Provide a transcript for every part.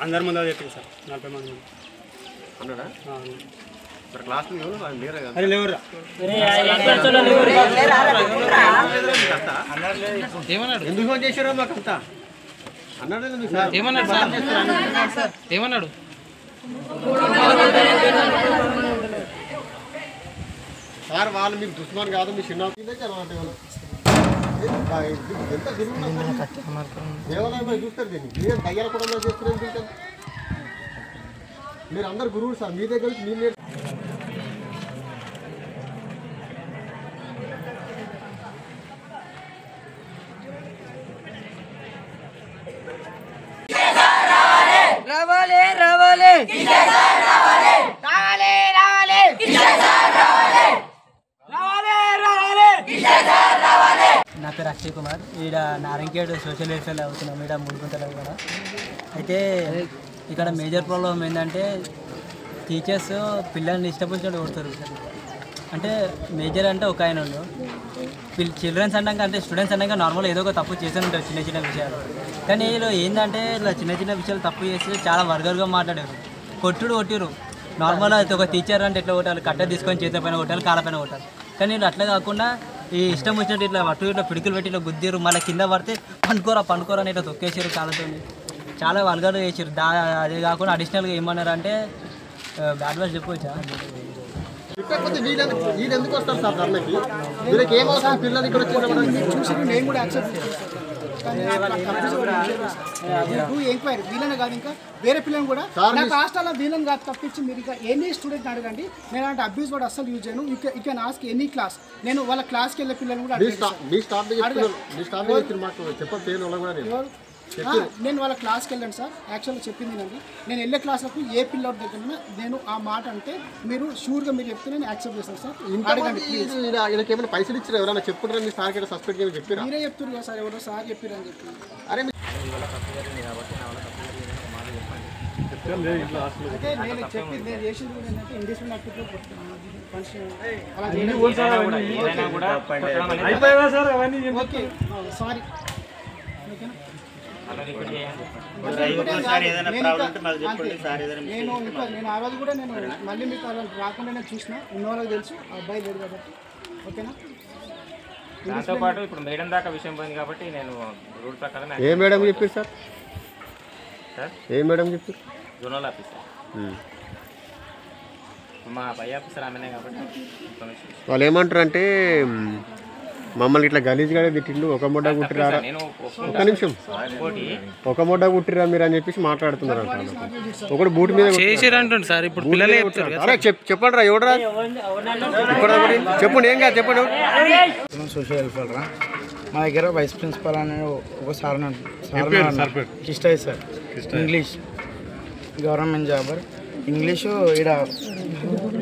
అందరి ముందు చెప్పింది సార్ 40 మంది అన్నాడా మరి క్లాస్లో అరే లేవురా ఎందుకు ఫోన్ చేశారో మాకు అంతా అన్నాడు ఏమన్నాడు సార్ వాళ్ళు మీకు దుష్మాన్ కాదు మీ చిన్న ఎంత దేవాలయం చూస్తారు దీన్ని మీరు దయ్యాల కూడా చేస్తున్నారు మీరు అందరు గురువులు సార్ మీ దగ్గర నుంచి మీరు నా పేరు అక్షయ్ కుమార్ ఈడ నారంకేడ్ సోషల్ వెల్ఫేర్లో అవుతున్నాం ఈడ ముడుకుంటారు కూడా అయితే ఇక్కడ మేజర్ ప్రాబ్లం ఏంటంటే టీచర్స్ పిల్లల్ని ఇష్టపడినట్టు కొడతారు అంటే మేజర్ అంటే ఒక ఆయన చిల్డ్రన్స్ అన్నాక అంటే స్టూడెంట్స్ అన్నాక నార్మల్ ఏదో ఒక తప్పు చేస్తూనే ఉంటారు చిన్న చిన్న విషయాలు కానీ వీళ్ళు ఏంటంటే ఇలా చిన్న చిన్న విషయాలు తప్పు చేసి చాలా వర్గర్గా మాట్లాడారు కొట్టిరు నార్మల్గా అయితే ఒక టీచర్ అంటే ఎట్లా కొట్టాలి కట్ట తీసుకొని చేతుల పైన కొట్టాలి కాళ్ళ పైన కొట్టాలి కానీ వీళ్ళు అట్లా కాకుండా ఈ ఇష్టం వచ్చినట్టు ఇట్లా ఇట్లా పిడికిలు పెట్టి ఇట్లా గుద్దిరు మళ్ళీ కింద పడితే పండుకోరా అని ఇట్లా తొక్కేసారు కాళ్ళతో చాలా వల్గర్ చేసారు అదే కాకుండా అడిషనల్గా ఏమన్నారు అంటే బ్యాడ్ వర్డ్స్ చెప్పవచ్చా వీళ్ళు ఎందుకు వస్తారు సార్ ధర్నకి వీళ్ళకి ఏమవుతుంది పిల్లలు ఇక్కడ చూసి నేను కూడా యాక్సెప్ట్ ఎంక్వైరీ వీళ్ళని కాదు ఇంకా వేరే పిల్లలు కూడా నాకు హాస్టల్లో వీళ్ళని కాదు తప్పించి మీరు ఇంకా ఎనీ స్టూడెంట్ అడగండి నేను అంటే అబ్యూస్ వర్డ్ అస్సలు యూజ్ చేయను you can ask any class నేను వాళ్ళ క్లాస్కి వెళ్ళే పిల్లలు కూడా నేను వాళ్ళ క్లాస్కి వెళ్ళాను సార్ యాక్చువల్గా చెప్పింది నేను వెళ్ళే క్లాస్లకు ఏ పిల్లల దగ్గర నేను ఆ మాట అంటే మీరు షూర్గా మీరు చెప్తే నేను యాక్సెప్ట్ చేస్తాను సార్ వీళ్ళకి ఏమైనా పైసలు ఇచ్చారు ఎవరైనా చెప్పుకుంటారా మీ సార్ సస్పెక్ట్ చేయమని చెప్పారు మీరే చెప్తారు కదా సార్ ఎవరో సార్ చెప్పారు అని చెప్పి అరే అయితే నేను చెప్పింది నేను చేసింది కూడా ఏంటంటే ఇండివిజువల్ యాక్టివిటీలో ఓకే సారీ నేను ఆ రోజు కూడా నేను మళ్ళీ మీకు అలా రాకుండా నేను చూసిన ఉన్న వాళ్ళకి తెలుసు ఆ అబ్బాయి లేడు కాబట్టి ఓకేనా దాంతో పాటు ఇప్పుడు మేడం దాకా విషయం పోయింది కాబట్టి నేను రూల్ ప్రకారం ఏ మేడం చెప్పారు సార్ ఏ మేడం చెప్పారు జోనల్ ఆఫీసర్ మా పై ఆఫీసర్ ఆమెనే కాబట్టి వాళ్ళు ఏమంటారు అంటే మమ్మల్ని ఇట్లా గలీజ్గానే తిట్టిండు ఒక మొడ్డ కుట్టిరా ఒక్క నిమిషం ఒక మొడ్డ కుట్టిరా మీరు అని చెప్పేసి మాట్లాడుతున్నారు ఒకటి బూట్ మీద చేసిరంటుంది సార్ ఇప్పుడు పిల్లలే చెప్తారు అరే చెప్పండి రా ఎవడరా చెప్పండి ఏం కాదు చెప్పండి సోషల్ వెల్ఫేర్ రా మా దగ్గర వైస్ ప్రిన్సిపల్ అనే ఒక sir Kishtayya sir English government జాబర్ ఇంగ్లీషు ఇక్కడ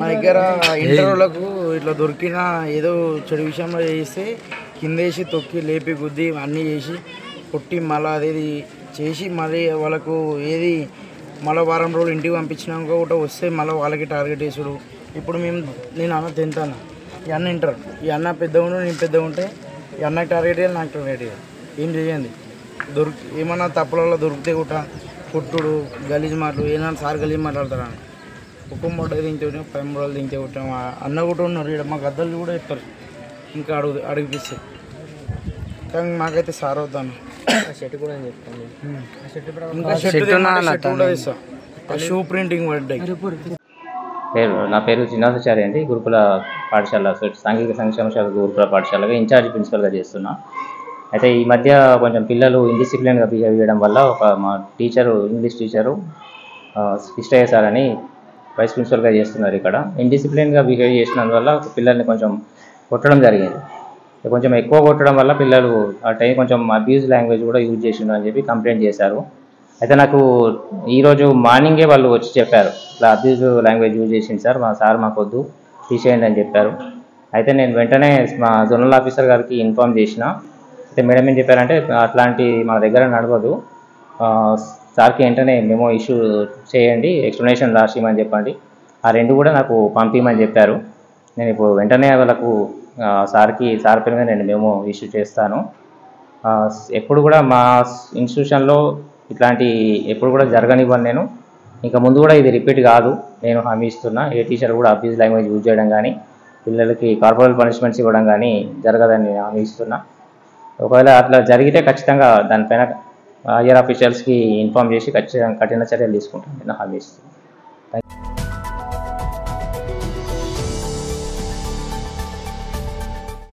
మా దగ్గర ఇంటర్వ్యూలకు ఇట్లా దొరికిన ఏదో చెడు విషయంలో చేస్తే కిందేసి తొక్కి లేపి గుద్ది అన్నీ చేసి కొట్టి మళ్ళీ అదేది చేసి మళ్ళీ వాళ్ళకు ఏది మళ్ళీ వారం రోజులు ఇంటికి పంపించినాక కూడా వస్తే మళ్ళీ వాళ్ళకి టార్గెట్ వేసుడు ఇప్పుడు నేను అన్న 10th అన్న ఈ అన్న ఇంటర్ ఈ అన్న పెద్దగా ఉండు నేను పెద్దగా ఉంటే ఈ అన్నకి టార్గెట్ వేయాలి నాకు టార్గెట్ వేయాలి ఏం చేయండి ఏమన్నా తప్పులలో దొరికితే కూడా కొట్టుడు గలీజ్ మాటలు ఏమన్నా సార్ గలీజ్ మాట్లాడతారా ఒక్క మూట దించే ఉంటాం 5 రోజులు దించే ఉంటాం అన్న కూడా ఉన్నారు ఇక్కడ మా గద్దలు కూడా చెప్తారు ఇంకా అడిగిపిస్తారు కానీ మాకైతే సార్ అవుతాను షర్ట్ కూడా చెప్తాను ఇంకా షర్ట్ కూడా ఇస్తాను షూ ప్రింటింగ్ పడ్డాయి నా పేరు శ్రీనివాసాచారి అండి గురుకుల పాఠశాల సాంఘిక సంక్షేమ గురుకుల పాఠశాలగా ఇన్ఛార్జ్ ప్రిన్సిపల్గా చేస్తున్నా అయితే ఈ మధ్య కొంచెం పిల్లలు ఇండిసిప్లిన్గా బిహేవ్ చేయడం వల్ల మా teacher English teacher Kishtayya sir అని వైస్ ప్రిన్సిపల్గా చేస్తున్నారు ఇక్కడ ఇండిసిప్లిన్గా బిహేవ్ చేసినందువల్ల పిల్లల్ని కొంచెం కొట్టడం జరిగింది కొంచెం ఎక్కువ కొట్టడం వల్ల పిల్లలు ఆ టైం కొంచెం అబ్యూజ్ లాంగ్వేజ్ కూడా యూజ్ చేసిండు అని చెప్పి కంప్లైంట్ చేశారు అయితే నాకు ఈరోజు మార్నింగే వాళ్ళు వచ్చి చెప్పారు ఇట్లా అబ్యూజ్ లాంగ్వేజ్ యూజ్ చేసింది సార్ మాకు వద్దు తీసేయండి అని చెప్పారు అయితే నేను వెంటనే మా జోనల్ ఆఫీసర్ గారికి ఇన్ఫార్మ్ చేసిన అయితే మేడం ఏం చెప్పారంటే అట్లాంటి మన దగ్గర నడవదు, సార్కి వెంటనే మెమో ఇష్యూ చేయండి, ఎక్స్ప్లెనేషన్ రాసిమని చెప్పండి. ఆ 2 కూడా నాకు పంపించమని చెప్పారు. నేను ఇప్పుడు వెంటనే వాళ్ళకు సార్ పేరు మీద నేను మెమో ఇష్యూ చేస్తాను. ఎప్పుడు కూడా మా ఇన్స్టిట్యూషన్లో ఇట్లాంటి ఎప్పుడు కూడా జరగనివ్వను నేను. ఇంకా ముందు కూడా ఇది రిపీట్ కాదు, నేను హామీ ఇస్తున్నా. ఏ టీచర్ కూడా అబ్యూజ్ లాంగ్వేజ్ యూజ్ చేయడం కానీ పిల్లలకి కార్పొరల్ పనిష్మెంట్స్ ఇవ్వడం కానీ జరగదని నేను హామీ ఇస్తున్నా. ఒకవేళ అట్లా జరిగితే ఖచ్చితంగా దానిపైన హైయర్ ఆఫీషియల్స్కి ఇన్ఫామ్ చేసి ఖచ్చితంగా కఠిన చర్యలు తీసుకుంటాను నేను హామీ ఇస్తున్నాను.